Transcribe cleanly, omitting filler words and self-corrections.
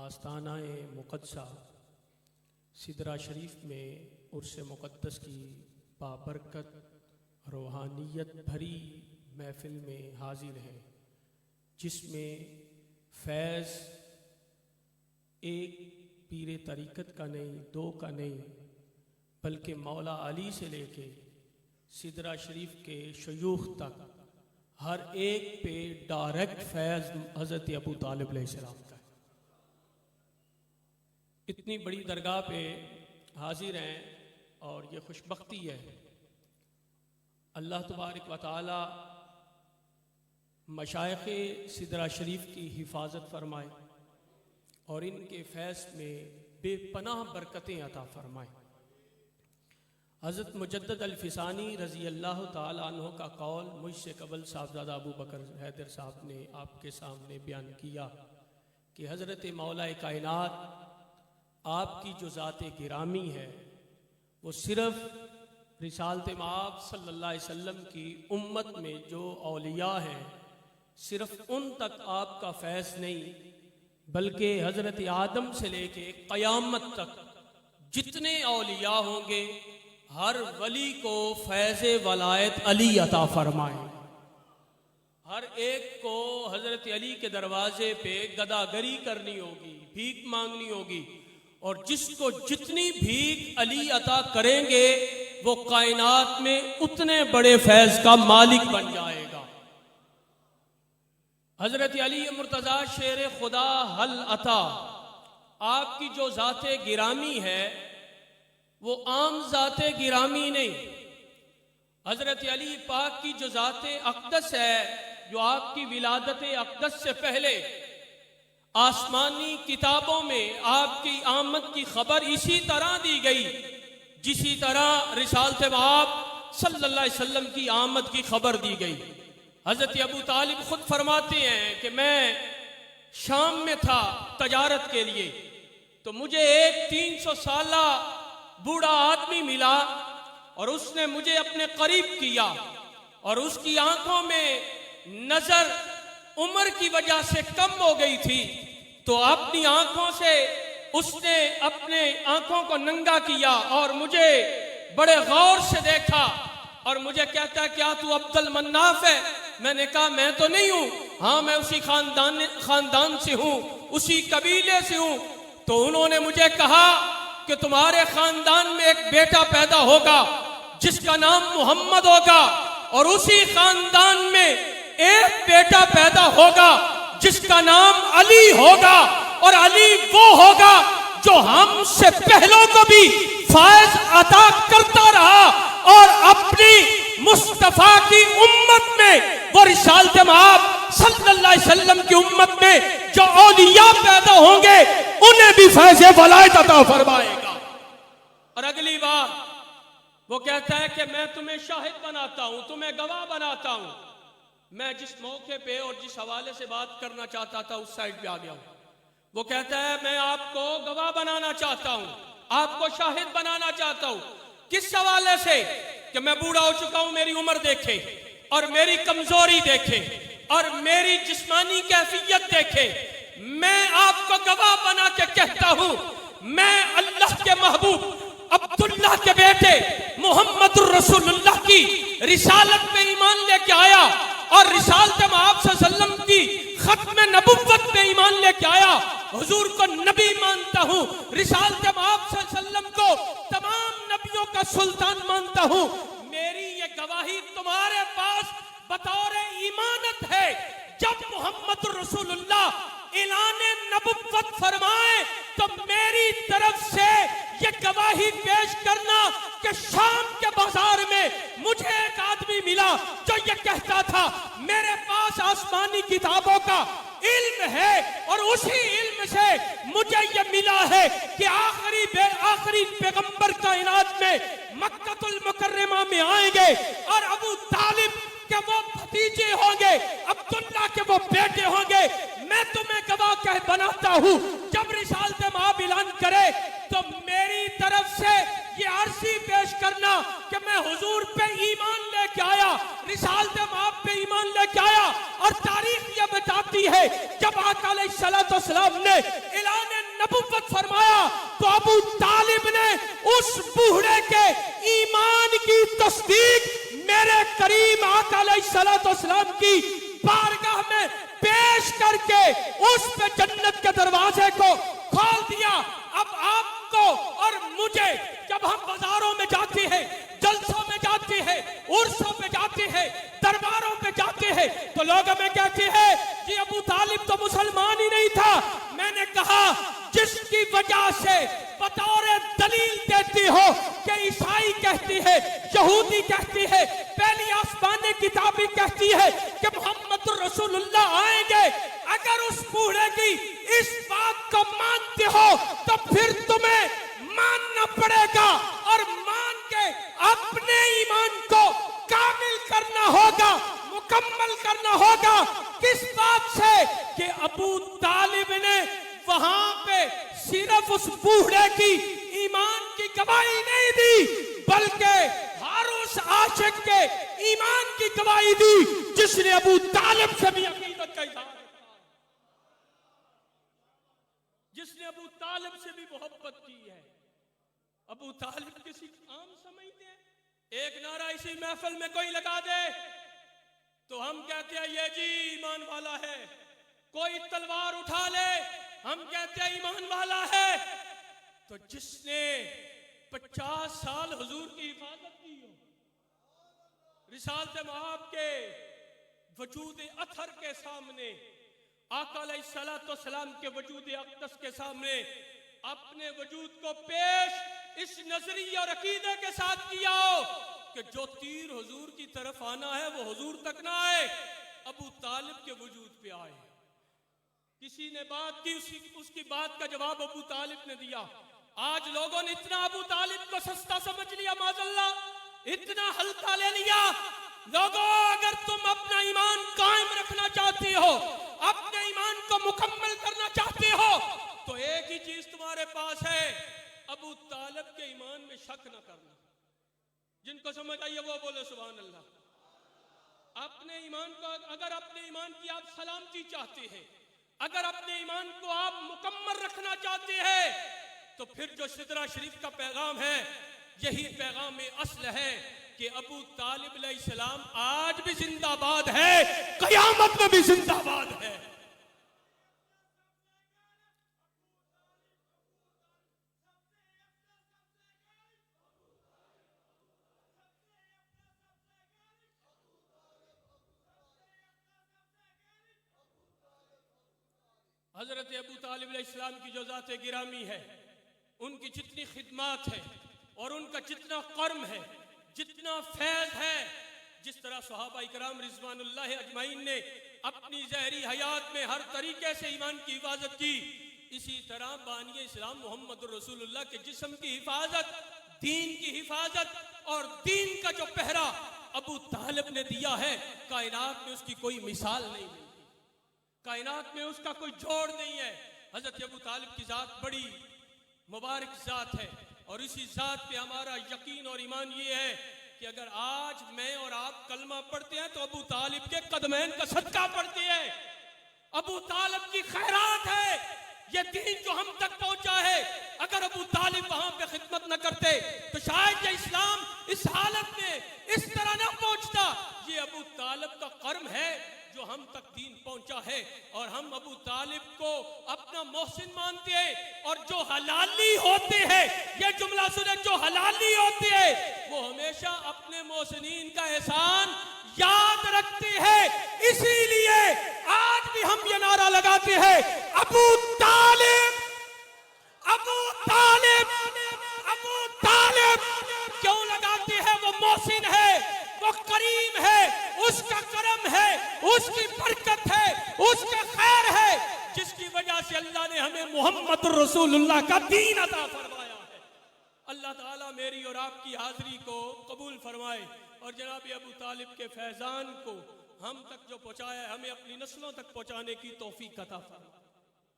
आस्ताना-ए मुक़द्दसा सिदरा शरीफ में उर्स मुक़द्दस की बाबरकत रूहानियत भरी महफिल में हाजिर हैं, जिसमें फैज़ एक पीर तरीक़त का नहीं, दो का नहीं, बल्कि मौला अली से लेके सिदरा शरीफ के शयूख तक हर एक पे डायरेक्ट फैज़ हज़रत अबू तालिब अलैहिस्सलाम का है। इतनी बड़ी दरगाह पे हाजिर हैं और ये खुशबख्ती है। अल्लाह तबारक व तआला मशाइख़े सिदरा शरीफ की हिफाजत फरमाए और इनके फैज़ में बेपनाह बरकतें अता फरमाए। हज़रत मुजद्दद अल-फ़िसानी रज़ी अल्लाह तआला अन्हु का कौल मुझसे कबल साहबज़ादा अबू बकर हैदर साहब ने आपके सामने बयान किया कि हज़रत मौला कायनात आपकी जो ज़ात गिरामी है वो सिर्फ़ रिसालत माब सल्लल्लाहु अलैहि वसल्लम की उम्मत में जो औलिया हैं सिर्फ़ उन तक आपका फैज़ नहीं, बल्कि हज़रत आदम से लेके क़यामत तक जितने औलिया होंगे हर वली को फैज़े वलायत अली अता फरमाए। हर एक को हज़रत अली के दरवाजे पे गदागरी करनी होगी, भीख मांगनी होगी, और जिसको जितनी भीख अली अता करेंगे वो कायनात में उतने बड़े फैज़ का मालिक बन जाएगा। हज़रत अली मुर्तज़ा शेर खुदा हल अता आपकी जो ज़ाते गिरामी है वो आम ज़ाते गिरामी नहीं। हज़रत अली पाक की जो ज़ाते अक़दस है, जो आपकी विलादत अक़दस से पहले आसमानी किताबों में आपकी आमद की खबर इसी तरह दी गई जिसी तरह रिसालत माब सल्लल्लाहु अलैहि वसल्लम की आमद की खबर दी गई। हज़रत अबू तालिब खुद फरमाते हैं कि मैं शाम में था तजारत के लिए, तो मुझे एक 300 साला बूढ़ा आदमी मिला और उसने मुझे अपने करीब किया और उसकी आंखों में नजर उम्र की वजह से कम हो गई थी, तो अपनी आंखों से उसने अपने आंखों को नंगा किया और मुझे बड़े गौर से देखा और मुझे कहता है क्या तू अब्दुल मन्नाफ है? मैंने कहा मैं तो नहीं हूं, हाँ मैं उसी खानदान से हूं, उसी कबीले से हूं। तो उन्होंने मुझे कहा कि तुम्हारे खानदान में एक बेटा पैदा होगा जिसका नाम मोहम्मद होगा, और उसी खानदान में एक बेटा पैदा होगा जिसका नाम अली होगा, और अली वो होगा जो हमसे पहलों को भी फैज़ अता करता रहा और अपनी मुस्तफा की उम्मत में वो रिसालत माब सल्लल्लाहु अलैहि वसल्लम की उम्मत में जो औलिया पैदा होंगे उन्हें भी फैज़े वलायत अता फरमाएगा। और अगली बार वो कहता है कि मैं तुम्हें शाहिद बनाता हूं, तुम्हें गवाह बनाता हूं। मैं जिस मौके पे और जिस हवाले से बात करना चाहता था उस साइड पे आ गया हूं। वो कहता है मैं आपको गवाह बनाना चाहता हूं, आपको शाहिद बनाना चाहता हूं। किस हवाले से? कि मैं बूढ़ा हो चुका हूं, मेरी उम्र देखे और मेरी कमजोरी देखे और मेरी जिस्मानी कैफियत देखे। मैं आपको गवाह बना के कहता हूं, मैं अल्लाह के महबूब अब्दुल्लाह के बेटे मोहम्मद रसूलुल्लाह की रिसालत पे ईमान लेके आया और रिसालत माब सल्लल्लाहु अलैहि वसल्लम की खत्म नबुव्वत पे ईमान लेके आया। हुजूर को नबी मानता हूँ, रिसालत माब सल्लल्लाहु अलैहि वसल्लम को तमाम नबियों का सुल्तान मानता हूँ। मेरी ये गवाही तुम्हारे पास बतौर ईमानत है। जब मोहम्मद रसूलुल्लाह ऐलाने नबुव्वत फरमाए तो मेरी तरफ से ये गवाही पेश करना कि शाम के बाजार में मुझे एक आदमी मिला जो ये कहता था मेरे पास आसमानी किताबों का इल्म है और उसी इल्म से मुझे ये मिला है कि आखिरी पैगंबर कायनात में मक्कतुल मुकर्रमा में आएंगे और अबू तालिब के वो भतीजे होंगे, अब्दुल्ला के वो बेटे होंगे। मैं तुम्हें गवाह कह बनाता हूँ, जब रिसालत माब ऐलान करे तो मेरी तरफ से ये अर्जी पेश करना कि मैं हुजूर पे ईमान लेके आया, रिसालत माब पे ईमान लेके आया। और तारीख ये बताती है जब आका अलैहिस्सलातु वस्सलाम ने ऐलान नबुव्वत फरमाया तो अबू तालिब ने उस बूढ़े के ईमान की तस्दीक मेरे करीम आका अलैहिस्सलाम की बारगाह में पेश करके उस पे जन्नत के दरवाजे को खोल दिया। अब आपको और मुझे जब हम बाजारों में जाते हैं, जलसों में जाते हैं, उर्सों पे जाते हैं, दरबारों पे जाते हैं, तो लोग हमें कहते हैं कि अबू तालिब तो मुसलमान ही नहीं था। मैंने कहा जिसकी वजह से बतौर दलील देती हो कि ईसाई कहती है, यहूदी कहती है, पहली आसमानी किताबी कहती है कि मोहम्मद रसूलुल्लाह आएंगे, अगर उस बूढ़े की इस बात को मानते हो तो फिर तुम्हें मानना पड़ेगा और मान के अपने ईमान को कामिल करना होगा, मुकम्मल करना होगा। किस बात से कि अबू तालिब ने वहां पे सिर्फ उस बूढ़े की ईमान की गवाही नहीं दी, बल्कि हर उस आशिक के ईमान की गवाही दी जिसने अबू तालिब से भी अकीदत का इज़हार किया, जिसने अबू तालिब से भी मोहब्बत की है। अबू तालिब किसी आम समझते हैं? एक नारा इसी महफिल में कोई लगा दे तो हम कहते हैं ये जी ईमान वाला है। कोई तलवार उठा ले, हम कहते हैं ईमान वाला है। तो जिसने 50 साल हुजूर की हिफाजत की हो, रिसालत मआब के वजूद अथर के सामने, आका अलैहिस्सलाम के वजूद अक़दस के सामने अपने वजूद को पेश इस नजरिया और अकीदे के साथ किया हो कि जो तीर हुजूर की तरफ आना है वो हुजूर तक ना आए, अबू तालिब के वजूद पे आए। किसी ने बात की, उसकी बात का जवाब अबू तालिब ने दिया। आज लोगों ने इतना अबू तालिब को सस्ता समझ लिया, माज़अल्लाह, इतना हल्का ले लिया। लोगों, अगर तुम अपना ईमान कायम रखना चाहते हो, अपने ईमान को मुकम्मल करना चाहते हो, तो एक ही चीज तुम्हारे पास है, अबू तालिब के ईमान में शक न करना। जिनको समझ आइए वो बोले सुभान अल्लाह। अपने ईमान को, अगर अपने ईमान की आप सलामती चाहते हैं, अगर अपने ईमान को आप मुकम्मल रखना चाहते हैं, तो फिर जो सिदरा शरीफ का पैगाम है, यही पैगाम असल है कि अबू तालिब अलैहिस्सलाम आज भी जिंदाबाद है, कयामत में भी जिंदाबाद है। हजरत अबू तालिब अलैहिस्सलाम की जो ज़ात गिरामी है, उनकी जितनी खिदमत है और उनका जितना कर्म है, जितना फैज़ है, जिस तरह सहाबा इकराम रिज़वानुल्लाह अजमाइन ने अपनी ज़हरी हयात में हर तरीके से ईमान की हिफाजत की, इसी तरह बानी इस्लाम मोहम्मद रसूलुल्लाह के जिस्म की हिफाजत, दीन की हिफाजत और दीन का जो पहरा अबू तालिब ने दिया है, कायनात में उसकी कोई मिसाल नहीं मिलती, कायनात में उसका कोई जोड़ नहीं है। हजरत अबू तालिब की ज़ात बड़ी मुबारक ज़ात है और इसी ज़ात पे हमारा यकीन और ईमान ये है कि अगर आज मैं और आप कलमा पढ़ते हैं तो अबू तालिब के कदमैन का सदका पढ़ते हैं। अबू तालिब की खैरात है ये दीन जो हम तक पहुंचा है। अगर अबू तालिब वहां पे खिदमत न करते तो शायद ये इस्लाम इस हालत में इस तरह न पहुंचता। ये अबू तालिब का कर्म है जो हम तक दीन पहुंचा है और हम अबू तालिब को अपना मोहसिन मानते हैं। और जो हलाली होते हैं, ये जुमला सुने, जो हलाली होते हैं वो हमेशा अपने मोहसिनीन का एहसान याद रखते हैं। इसीलिए आज भी हम ये नारा लगाते हैं, अबू तालिब, अबू तालिब, अबू तालिब। क्यों लगाते हैं? वो मोहसिन है, वो करीम है, उसका करम है, उसकी बरकत है, उसका खैर है, जिसकी वजह से अल्लाह ने हमें मोहम्मद रसूलुल्लाह का दीन अता फरमाया है। अल्लाह ताला मेरी और आपकी हाजिरी को कबूल फरमाए और जनाब अबू तालिब के फैजान को हम तक जो पहुंचाया है, हमें अपनी नस्लों तक पहुंचाने की तौफीक अता फरमाए।